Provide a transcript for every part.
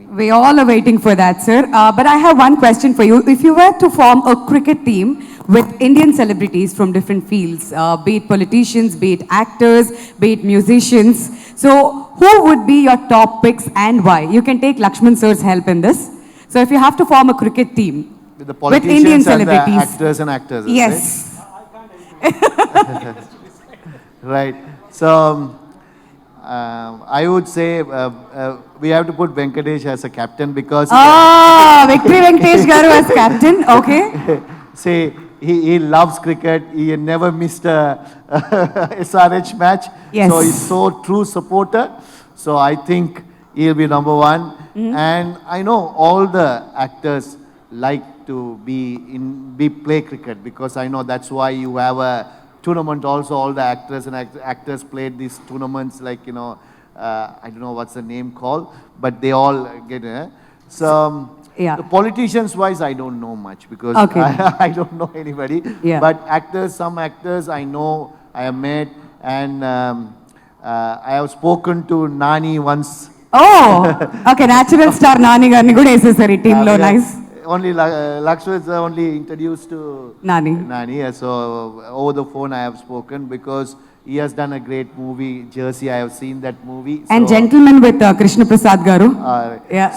We all are waiting for that, sir. But I have one question for you. If you were to form a cricket team with Indian celebrities from different fields, be it politicians, be it actors, be it musicians, so who would be your top picks and why? You can take Laxman sir's help in this. So if you have to form a cricket team with the with Indian politicians and the celebrities. actors and actors, Yes. right? So I would say we have to put Venkatesh as a captain because Victory Venkatesh Garu as captain. Okay. say he loves cricket. He never missed a SRH match. Yes. So he's so true supporter. So I think he'll be number one. And I know all the actors like to play cricket because I know that's why you have a tournament also. All the actors and actors played these tournaments like, I don't know what's the name called, but they all get it. So Yeah. the politicians wise, I don't know much because Okay. I don't know anybody. Yeah. But actors, some actors I know, I have met, and I have spoken to Nani once. Oh, okay. Natural star Nani Garni kuda esesari team lo. Yeah, Nice. Only Lakshman is only introduced to Nani. Nani. So over the phone I have spoken because he has done a great movie, Jersey. I have seen that movie. And So, Gentleman with Krishna Prasad Garu. Yeah.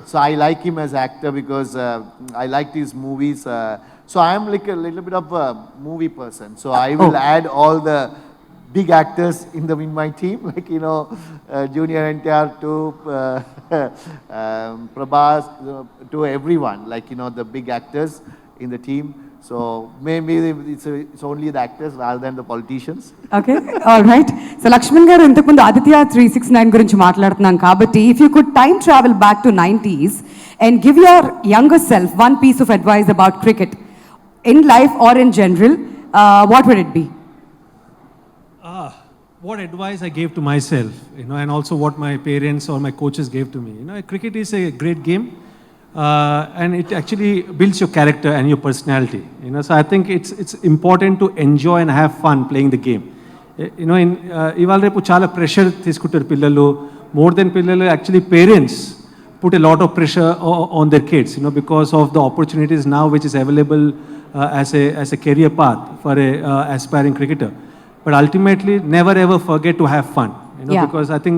So I like him as actor because I like these movies. So I am like a little bit of a movie person. So I will add all the big actors in my team, like Junior NTR to Prabhas to everyone, like the big actors in the team. So maybe it's only the actors rather than the politicians. Okay, all right. So Lakshman garu ఇంతకు ముందు ఆదిత్య 369 గురించి మాట్లాడుతున్నాం కాబట్టి if you could time travel back to 90s and give your younger self one piece of advice about cricket in life or in general, what would it be? What advice I gave to myself, and also what my parents or my coaches gave to me. Cricket is a great game, and it actually builds your character and your personality. So I think it's important to enjoy and have fun playing the game. ఇవాళ రేపు చాలా pressure తీసుకుంటారు పిల్లలు. More than పిల్లలు, actually parents put a lot of pressure on their kids, because of the opportunities now which is available as a career path for a aspiring cricketer. But ultimately, never ever forget to have fun, because I think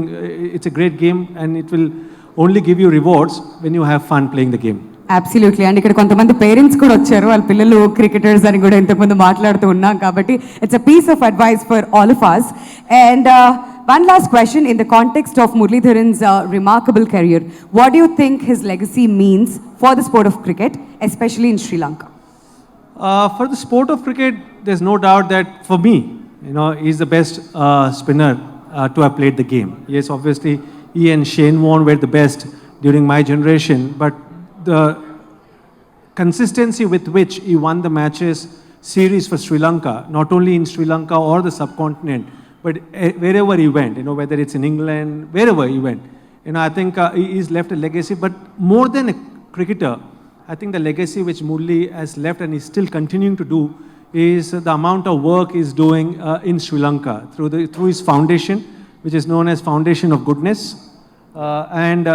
it's a great game and it will only give you rewards when you have fun playing the game. Absolutely. And ఇక్కడ కొంతమంది parents కూడా వచ్చారు, వాళ్ళ పిల్లలు cricketers అని కూడా ఇంతకుముందు మాట్లాడుతూ ఉన్నాం కాబట్టి it's a piece of advice for all of us. And one last question in the context of Muralitharan's remarkable career. What do you think his legacy means for the sport of cricket, especially in Sri Lanka? For the sport of cricket, there's no doubt that for me, he's the best spinner to have played the game. Yes, obviously, he and Shane Warne were the best during my generation, but the consistency with which he won the matches series for Sri Lanka, not only in Sri Lanka or the subcontinent, but wherever he went, whether it's in England, wherever he went, I think he's left a legacy. But more than a cricketer, I think the legacy which Murli has left and is still continuing to do is the amount of work he's doing in Sri Lanka through his foundation, which is known as Foundation of Goodness. And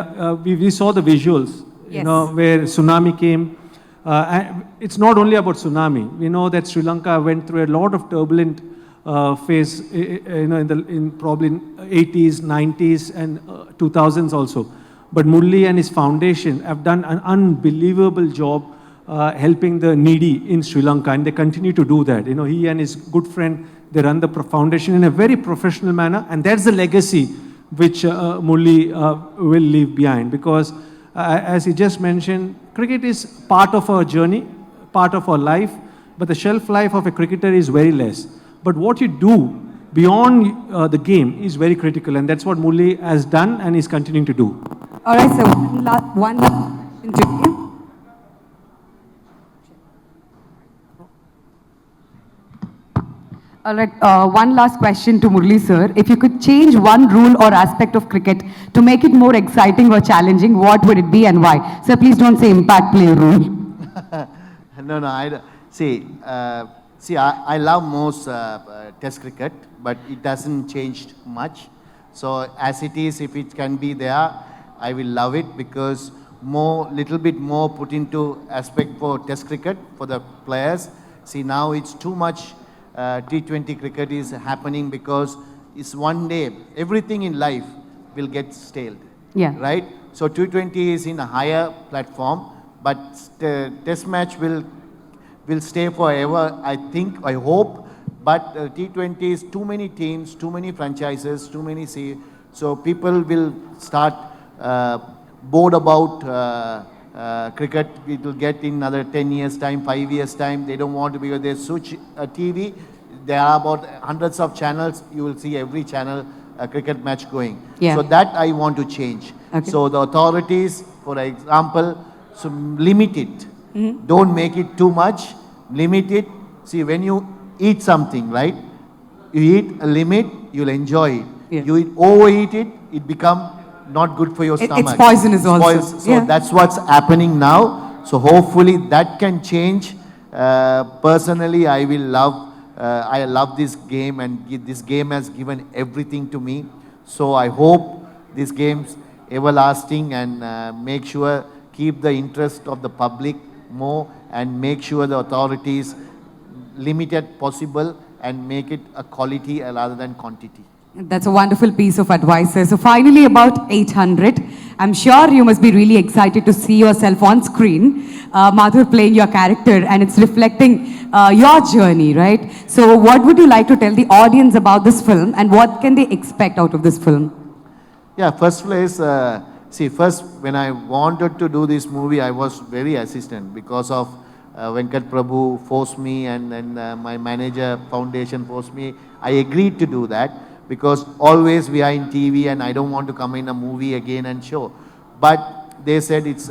we saw the visuals, Yes. Where tsunami came. And it's not only about tsunami. We know that Sri Lanka went through a lot of turbulent phase, in probably 80s, 90s, and 2000s also. But Murli and his foundation have done an unbelievable job helping the needy in Sri Lanka, and they continue to do that. He and his good friend, they run the foundation in a very professional manner, and that's the legacy which Murli will leave behind. Because as he just mentioned, cricket is part of our journey, part of our life, but the shelf life of a cricketer is very less. But what you do beyond the game is very critical, and that's what Murli has done and is continuing to do. All right, so one last question to you. All right, one last question to Murli sir. If you could change one rule or aspect of cricket to make it more exciting or challenging, what would it be and why? Sir, please don't say impact play rule. No, I don't. See, I love most test cricket, but it hasn't changed much. So as it is, if it can be there, I will love it because little bit more put into aspect for test cricket for the players. See, now it's too much T20 cricket is happening because it's one day, everything in life will get stale. Yeah. Right? So T20 is in a higher platform, but test match will stay forever, I think, I hope. But T20 is too many teams, too many franchises, too many so people will start bored about cricket. It will get in another 10 years time, 5 years time. They don't want to, because they switch a TV. There are about hundreds of channels. You will see every channel a cricket match going. Yeah. So that I want to change. Okay. So the authorities, for example, so limit it. Don't make it too much. Limit it. See, when you eat something, right? You eat a limit, you'll enjoy it. Yeah. You overeat it, it become not good for your stomach. It's poisonous also. So Yeah. that's what's happening now. So hopefully that can change. Personally, I love this game, and this game has given everything to me. So I hope this game's everlasting, and make sure keep the interest of the public more, and make sure the authorities limit it possible and make it a quality rather than quantity. That's a wonderful piece of advice, sir. So finally, about 800. I'm sure you must be really excited to see yourself on screen, Madhur playing your character, and it's reflecting your journey, right? So what would you like to tell the audience about this film, and what can they expect out of this film? Yeah, first place, first when I wanted to do this movie, I was very hesitant because of Venkat Prabhu forced me, and my manager foundation forced me. I agreed to do that because always we are in TV, and I don't want to come in a movie again and show. But they said it's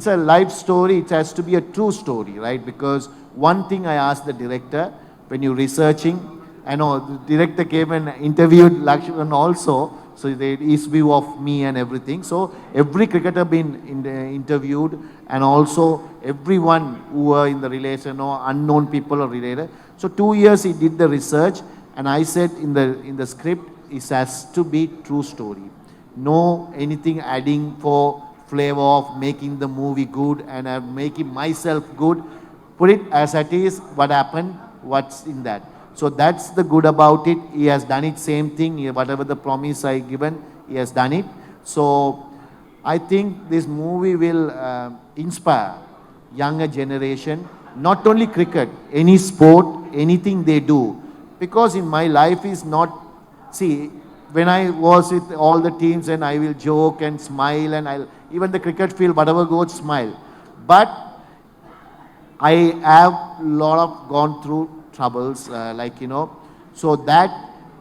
a life story. It has to be a true story, right? Because one thing I asked the director when you're researching, I know the director came and interviewed Laxman also, so his view of me and everything. So every cricketer been interviewed, and also everyone who were in the relation or unknown people or related. So 2 years he did the research, and I said in the script it has to be true story. No anything adding for flavor of making the movie good and making myself good. Put it as it is, what happened, what's in that. So that's the good about it. He has done it same thing. Whatever the promise I given, he has done it. So I think this movie will inspire younger generation, not only cricket, any sport, anything they do. Because in my life is not, see, when I was with all the teams and I will joke and smile, and even the cricket field, whatever goes, smile. But I have gone through troubles, so that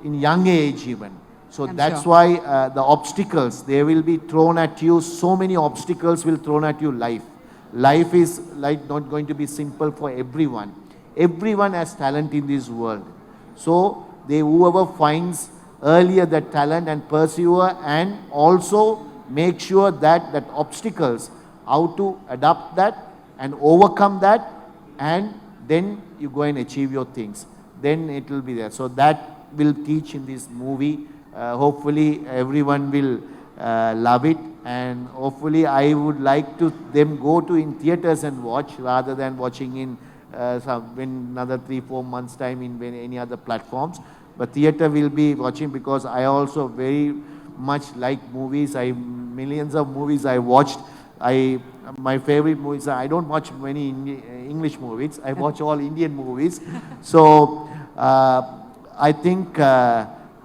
in young age even. So that's why the obstacles, they will be thrown at you, so many obstacles will thrown at you life. Life is like not going to be simple for everyone. Everyone has talent in this world. So whoever finds earlier that talent and persevere, and also make sure that obstacles, how to adapt that and overcome that, and then you go and achieve your things. Then it will be there. So that will teach in this movie. Hopefully everyone will love it, and hopefully I would like to them go to in theaters and watch rather than watching in in another 3-4 months time in any other platforms. But theater will be watching, because I also very much like movies. Millions of movies I watched. My favorite movies, I don't watch many English movies. I watch all Indian movies. So I think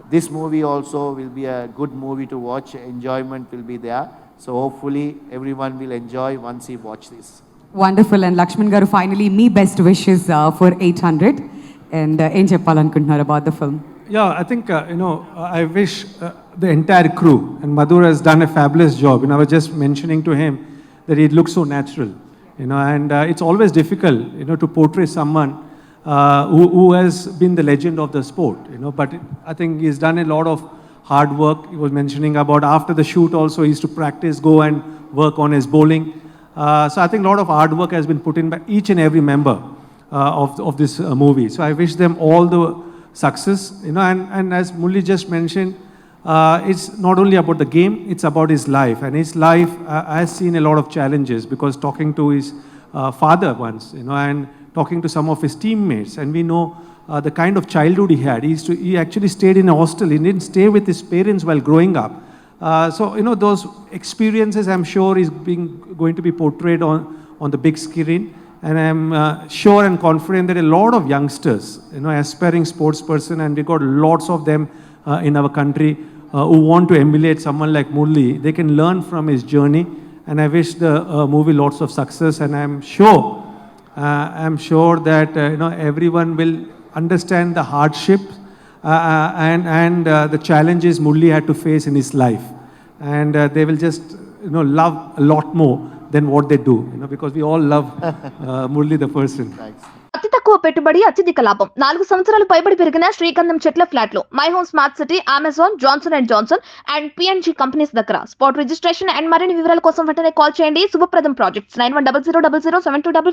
this movie also will be a good movie to watch. Enjoyment will be there. So hopefully everyone will enjoy once he watch this. Wonderful. And Laxman garu, finally, me best wishes for 800. And em cheppalanukuntunnaru about the film? Yeah, I think, I wish the entire crew, and Madhur has done a fabulous job. I was just mentioning to him that it looks so natural, and it's always difficult, to portray someone who has been the legend of the sport, but I think he's done a lot of hard work. He was mentioning about after the shoot also, he used to practice, go and work on his bowling. So I think a lot of hard work has been put in by each and every member of this movie. So I wish them all the success, and as Mulli just mentioned, it's not only about the game, it's about his life. And his life has seen a lot of challenges, because talking to his father once, and talking to some of his teammates, and we know the kind of childhood he had. He actually stayed in a hostel. He didn't stay with his parents while growing up. So, those experiences, I'm sure, is going to be portrayed on the big screen. And I'm sure and confident that a lot of youngsters, aspiring sports person, and we got lots of them in our country who want to emulate someone like Murli, they can learn from his journey. And I wish the movie lots of success. And I'm sure that everyone will understand the hardship and the challenges Murli had to face in his life, and they will just love a lot more than what they do, because we all love Murli the person. Thanks. అతి తక్కువ పెట్టుబడి అత్యధిక లాభం 4 సంవత్సరాలు పైబడి పెరిగిన శ్రీగంధం చెట్ల ఫ్లాట్లు my home smart city Amazon Johnson and Johnson and PNG companies దగ్గర. స్పాట్ రిజిస్ట్రేషన్ అండ్ మరిన్ని వివరాల కోసం వెంటనే కాల్ చేయండి. శుభప్రదం ప్రాజెక్ట్స్ 9100007255.